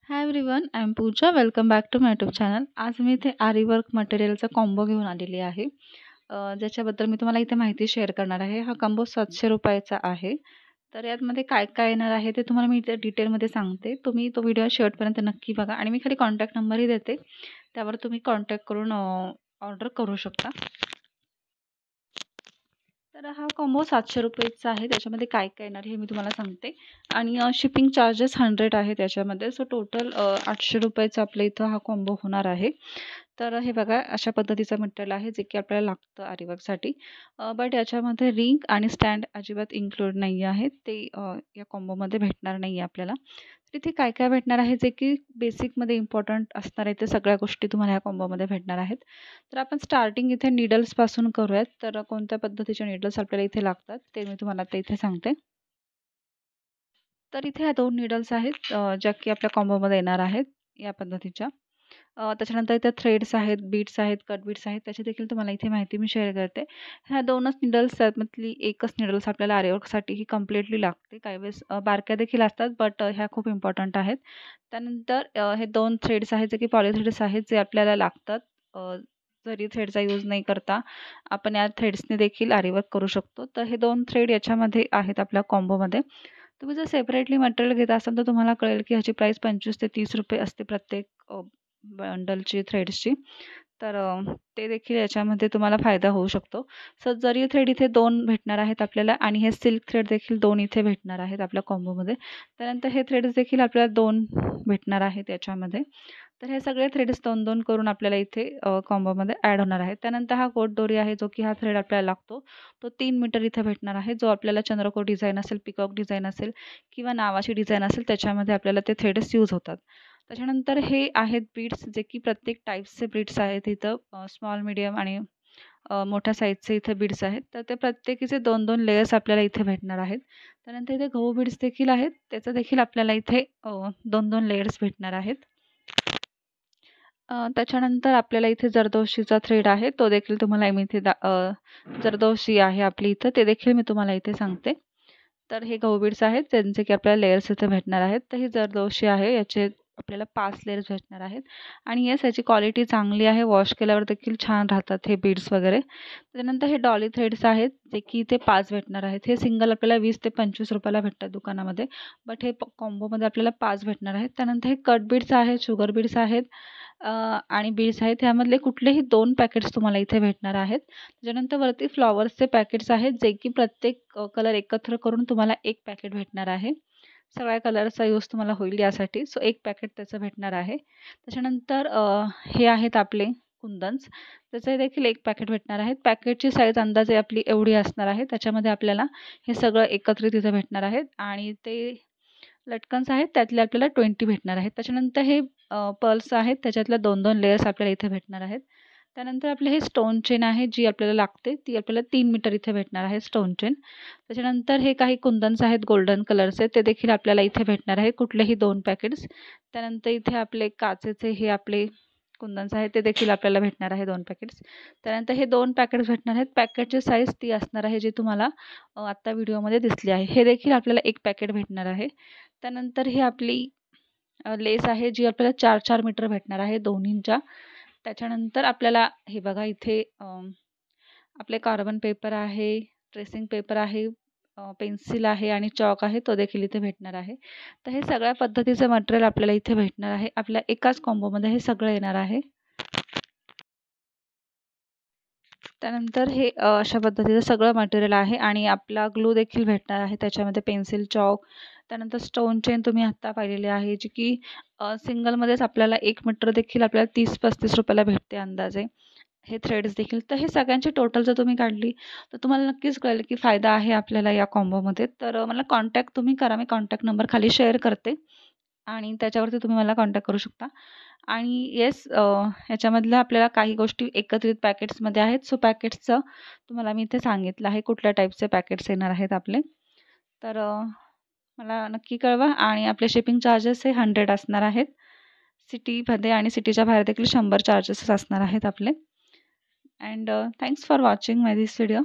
High everyone, I am Pooja. Welcome back to my YouTube channel. आज मी इथे आरी वर्क मटेरियलचा कॉम्बो घेऊन आलेली आहे. ज्याच्याबद्दल मी तुम्हाला इथे माहिती शेअर करणार आहे. हा कॉम्बो 700 रुपयाचा आहे. तर यामध्ये काय काय येणार आहे ते तुम्हाला मी इथे डिटेलमध्ये सांगते. तुम्ही तो व्हिडिओ शेवटपर्यंत नक्की बघा आणि मी खाली कॉन्टॅक्ट नंबरही देते. त्यावर तुम्ही कॉन्टॅक्ट करून ऑर्डर करू शकता. तर हा कॉम्बो 700 रुपयेचा आहे. त्याच्यामध्ये काय काय येणार हे मी तुम्हाला सांगते. आणि शिपिंग चार्जेस 100 आहे त्याच्यामध्ये. सो टोटल 800 रुपयाचा आपल्या इथं हा कॉम्बो होणार आहे. तर हे बघा, अशा पद्धतीचं मटेरियल आहे जे की आपल्याला लागतं आरीवर्कसाठी. बट याच्यामध्ये रिंग आणि स्टँड अजिबात इन्क्लूड नाही आहे. ते या कॉम्बोमध्ये भेटणार नाही आहे आपल्याला. तिथे काय काय भेटणार आहे जे की बेसिकमध्ये इम्पॉर्टंट असणार आहे, ते सगळ्या गोष्टी तुम्हाला ह्या कॉम्बोमध्ये भेटणार आहेत. तर आपण स्टार्टिंग इथे नीडल्सपासून करूयात. तर कोणत्या पद्धतीचे नीडल्स आपल्याला इथे लागतात ते मी तुम्हाला आता इथे सांगते. तर इथे ह्या 2 नीडल्स आहेत, ज्या की आपल्या कॉम्बोमध्ये येणार आहेत या पद्धतीच्या. त्याच्यानंतर इथे थ्रेड्स आहेत, बीड्स आहेत, कट बीड्स आहेत. त्याची देखील तुम्हाला इथे माहिती मी शेअर करते. ह्या 2च नीडल्स आहेत, मधली एकच नीडल्स आपल्याला आरीवर्कसाठी ही कंप्लीटली लागते. काही वेळेस बारक्या देखील असतात, बट ह्या खूप इम्पॉर्टंट आहेत. त्यानंतर हे 2 थ्रेड्स आहेत जे की पॉलिथ्रेड्स आहेत, जे आपल्याला लागतात. जरी थ्रेडचा यूज नाही करता आपण या थ्रेड्सने देखील आरीवर्क करू शकतो. तर हे 2 थ्रेड याच्यामध्ये आहेत आपल्या कॉम्बोमध्ये. तुम्ही जर सेपरेटली मटेरियल घेत असाल तर तुम्हाला कळेल की ह्याची प्राईस 25 ते 30 रुपये असते प्रत्येक बंडलची थ्रेड्सची. तर ते देखील याच्यामध्ये तुम्हाला फायदा होऊ शकतो. सो जरी थ्रेड इथे 2 भेटणार आहेत आपल्याला आणि हे सिल्क थ्रेड देखील 2 इथे भेटणार आहेत आपल्या कॉम्बोमध्ये. त्यानंतर हे थ्रेड्स देखील आपल्याला 2 भेटणार आहेत याच्यामध्ये. तर हे सगळे थ्रेड्स 2-2 करून आपल्याला इथे कॉम्बोमध्ये ॲड होणार आहे. त्यानंतर हा गोट दोरी आहे जो की हा थ्रेड आपल्याला लागतो. तो 3 मीटर इथे भेटणार आहे. जो आपल्याला चंद्रकोर डिझाईन असेल, पिकॉक डिझाईन असेल किंवा नावाची डिझाईन असेल त्याच्यामध्ये आपल्याला ते थ्रेड्स यूज होतात. त्याच्यानंतर हे आहेत बीड्स, जे की प्रत्येक टाईप्सचे बीड्स आहेत इथं. स्मॉल, मीडियम आणि मोठ्या साईजचे इथे बीड्स आहेत. तर ते प्रत्येकीचे 2-2 लेयर्स आपल्याला इथे भेटणार आहेत. त्यानंतर इथे गहू बीड्स देखील आहेत. त्याचं देखील आपल्याला इथे 2-2 लेयर्स भेटणार आहेत. त्याच्यानंतर आपल्याला इथे जरदोशीचा थ्रेड आहे. तो देखील तुम्हाला मी इथे जरदोशी आहे आपली इथं, ते देखील मी तुम्हाला इथे सांगते. तर हे गहू बीड्स आहेत, त्यांचे की आपल्याला लेयर्स इथे भेटणार आहेत. तर ही जरदोशी आहे, याचे आपल्याला 5 लेयर्स भेटणार आहेत. आणि येस, याची क्वालिटी चांगली आहे. वॉश केल्यावर देखील छान राहतात हे बीड्स वगैरे. त्यानंतर हे डॉली थ्रेड्स आहेत, जे की इथे 5 भेटणार आहेत. हे सिंगल आपल्याला 20 ते 25 रुपयाला भेटतात दुकानामध्ये. बट हे कॉम्बोमध्ये आपल्याला 5 भेटणार आहेत. त्यानंतर हे कट बीड्स आहेत, शुगर बीड्स आहेत आणि बीड्स आहेत. ह्यामधले कुठलेही 2 पॅकेट्स तुम्हाला इथे भेटणार आहेत. त्याच्यानंतर वरती फ्लॉवर्सचे पॅकेट्स आहेत, जे की प्रत्येक कलर एकत्र करून तुम्हाला 1 पॅकेट भेटणार आहे. सगळ्या कलरचा यूज तुम्हाला होईल यासाठी. सो 1 पॅकेट त्याचं भेटणार आहे. त्याच्यानंतर हे आहेत आपले कुंदन्स. त्याचे देखील 1 पॅकेट भेटणार आहेत. पॅकेटची साईज अंदाजे आपली एवढी असणार आहे. त्याच्यामध्ये आपल्याला हे सगळं एकत्रित इथे भेटणार आहेत आणि ते लटकन्स आहेत, त्यातले आपल्याला 20 भेटणार आहेत. त्याच्यानंतर हे पर्ल्स आहेत, त्याच्यातल्या 2-2 लेयर्स आपल्याला इथे भेटणार आहेत. त्यानंतर आपले हे स्टोन चेन आहे, जी आपल्याला लागते. ती आपल्याला 3 मीटर इथे भेटणार आहे स्टोन चेन. त्याच्यानंतर हे काही कुंदन्स आहेत गोल्डन कलरचे, ते देखील आपल्याला इथे भेटणार आहे, कुठलेही 2 पॅकेट्स. त्यानंतर इथे आपले काचेचे हे आपले कुंदन्स आहेत, ते देखील आपल्याला भेटणार आहे 2 पॅकेट्स. त्यानंतर हे 2 पॅकेट्स भेटणार आहेत. पॅकेटची साईज ती असणार आहे, जी तुम्हाला आत्ता व्हिडिओमध्ये दिसली आहे. हे देखील आपल्याला 1 पॅकेट भेटणार आहे. त्यानंतर ही आपली लेस आहे, जी आपल्याला 4-4 मीटर भेटणार आहे दोन्हींच्या. त्याच्यानंतर आपल्याला हे बघा इथे आपले कार्बन पेपर आहे, ट्रेसिंग पेपर आहे, पेन्सिल आहे आणि चॉक आहे, तो देखील इथे भेटणार आहे. तर हे सगळ्या पद्धतीचं मटेरियल आपल्याला इथे भेटणार आहे. आपल्या एकाच कॉम्बोमध्ये हे सगळं येणार आहे. त्यानंतर हे अशा पद्धतीचं सगळं मटेरियल आहे आणि आपला ग्लू देखील भेटणार आहे. त्याच्यामध्ये पेन्सिल, चॉक, त्यानंतर स्टोन चेन तुम्ही आत्ता पाहिलेली आहे, जी की सिंगलमध्येच आपल्याला 1 मीटर देखील आपल्याला 30-35 रुपयाला भेटते अंदाजे. हे थ्रेड्स देखील. तर हे सगळ्यांची टोटल जर तुम्ही काढली तर तुम्हाला नक्कीच कळेल की फायदा आहे आपल्याला या कॉम्बोमध्ये. तर मला कॉन्टॅक्ट तुम्ही करा. मी कॉन्टॅक्ट नंबर खाली शेअर करते आणि त्याच्यावरती तुम्ही मला कॉन्टॅक्ट करू शकता. आणि येस, ह्याच्यामधल्या आपल्याला काही गोष्टी एकत्रित पॅकेट्समध्ये आहेत. सो पॅकेट्सचं तुम्हाला मी इथे सांगितलं आहे कुठल्या टाईपचे पॅकेट्स येणार आहेत आपले. तर मला नक्की कळवा. आणि आपले शिपिंग चार्जेस हे 100 असणार आहेत सिटीमध्ये, आणि सिटीच्या बाहेर देखील 100 चार्जेस असणार आहेत आपले. And thanks for watching my this video.